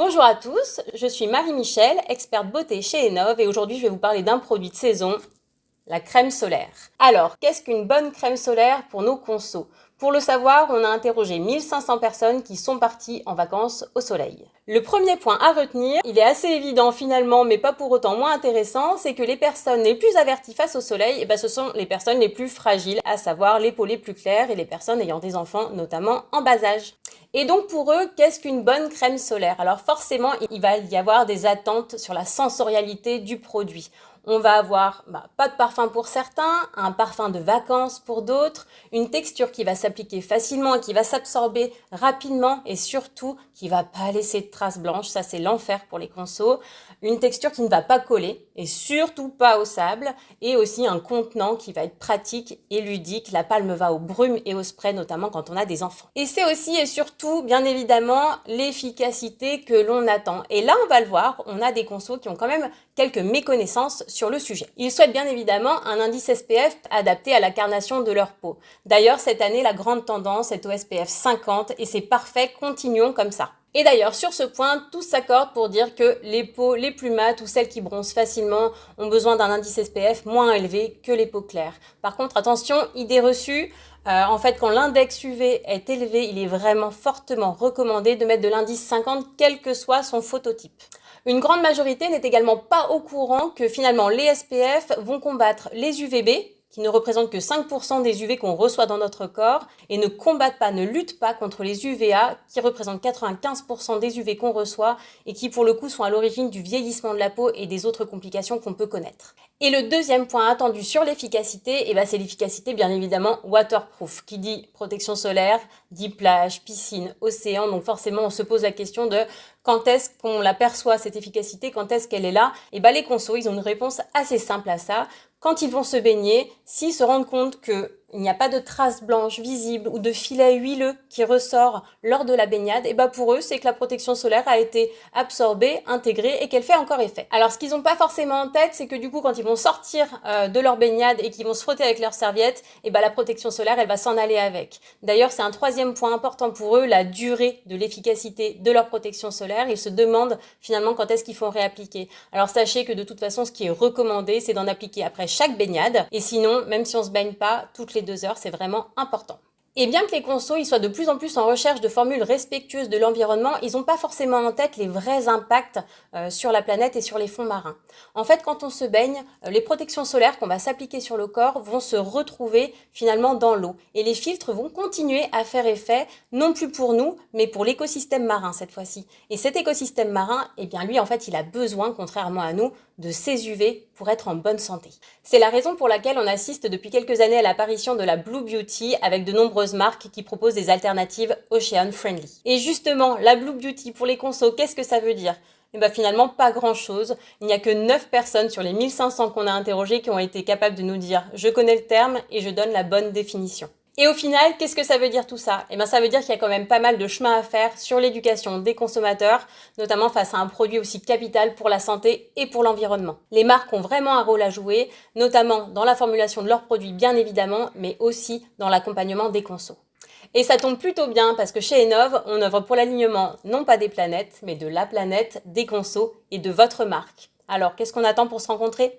Bonjour à tous, je suis Marie-Michel, experte beauté chez Enov et aujourd'hui je vais vous parler d'un produit de saison, la crème solaire. Alors, qu'est-ce qu'une bonne crème solaire pour nos consos? Pour le savoir, on a interrogé 1500 personnes qui sont parties en vacances au soleil. Le premier point à retenir, il est assez évident finalement, mais pas pour autant moins intéressant, c'est que les personnes les plus averties face au soleil, ce sont les personnes les plus fragiles, à savoir les peaux les plus claires et les personnes ayant des enfants, notamment en bas âge. Et donc pour eux, qu'est-ce qu'une bonne crème solaire? Alors forcément, il va y avoir des attentes sur la sensorialité du produit. On va avoir pas de parfum pour certains, un parfum de vacances pour d'autres, une texture qui va s'appliquer facilement et qui va s'absorber rapidement et surtout qui va pas laisser de traces blanches, ça c'est l'enfer pour les consos, une texture qui ne va pas coller et surtout pas au sable et aussi un contenant qui va être pratique et ludique, la palme va aux brumes et au spray notamment quand on a des enfants. Et c'est aussi et surtout bien évidemment l'efficacité que l'on attend et là on va le voir, on a des consos qui ont quand même quelques méconnaissances sur le sujet. Ils souhaitent bien évidemment un indice SPF adapté à la carnation de leur peau. D'ailleurs, cette année, la grande tendance est au SPF 50 et c'est parfait, continuons comme ça. Et d'ailleurs, sur ce point, tous s'accordent pour dire que les peaux les plus mates ou celles qui bronzent facilement ont besoin d'un indice SPF moins élevé que les peaux claires. Par contre, attention, idée reçue, en fait, quand l'index UV est élevé, il est vraiment fortement recommandé de mettre de l'indice 50, quel que soit son phototype. Une grande majorité n'est également pas au courant que finalement les SPF vont combattre les UVB, qui ne représentent que 5% des UV qu'on reçoit dans notre corps, et ne combattent pas, ne luttent pas contre les UVA, qui représentent 95% des UV qu'on reçoit, et qui pour le coup sont à l'origine du vieillissement de la peau et des autres complications qu'on peut connaître. Et le deuxième point attendu sur l'efficacité, c'est l'efficacité bien évidemment waterproof. Qui dit protection solaire, dit plage, piscine, océan, donc forcément on se pose la question de quand est-ce qu'on l'aperçoit cette efficacité, quand est-ce qu'elle est là? Et les consos, ils ont une réponse assez simple à ça. Quand ils vont se baigner, s'ils se rendent compte qu'il n'y a pas de traces blanches visibles ou de filet huileux qui ressort lors de la baignade, pour eux, c'est que la protection solaire a été absorbée, intégrée et qu'elle fait encore effet. Alors, ce qu'ils n'ont pas forcément en tête, c'est que du coup, quand ils vont sortir de leur baignade et qu'ils vont se frotter avec leur serviette, la protection solaire, elle va s'en aller avec. D'ailleurs, c'est un troisième point important pour eux, la durée de l'efficacité de leur protection solaire. Ils se demandent finalement quand est-ce qu'il faut réappliquer. Alors, sachez que de toute façon, ce qui est recommandé, c'est d'en appliquer après chaque baignade. Et sinon, même si on se baigne pas, toutes les 2 heures, c'est vraiment important. Et bien que les consos ils soient de plus en plus en recherche de formules respectueuses de l'environnement, ils n'ont pas forcément en tête les vrais impacts sur la planète et sur les fonds marins. En fait, quand on se baigne, les protections solaires qu'on va s'appliquer sur le corps vont se retrouver finalement dans l'eau. Et les filtres vont continuer à faire effet, non plus pour nous, mais pour l'écosystème marin cette fois-ci. Et cet écosystème marin, lui, en fait, il a besoin, contrairement à nous, de ces UV pour être en bonne santé. C'est la raison pour laquelle on assiste depuis quelques années à l'apparition de la Blue Beauty avec de nombreuses marques qui proposent des alternatives ocean friendly. Et justement, la Blue Beauty pour les consos, qu'est-ce que ça veut dire? Finalement, pas grand-chose. Il n'y a que 9 personnes sur les 1500 qu'on a interrogées qui ont été capables de nous dire « je connais le terme et je donne la bonne définition ». Et au final, qu'est-ce que ça veut dire tout ça? Ça veut dire qu'il y a quand même pas mal de chemin à faire sur l'éducation des consommateurs, notamment face à un produit aussi capital pour la santé et pour l'environnement. Les marques ont vraiment un rôle à jouer, notamment dans la formulation de leurs produits bien évidemment, mais aussi dans l'accompagnement des consos. Et ça tombe plutôt bien parce que chez Enov, on œuvre pour l'alignement non pas des planètes, mais de la planète, des consos et de votre marque. Alors, qu'est-ce qu'on attend pour se rencontrer ?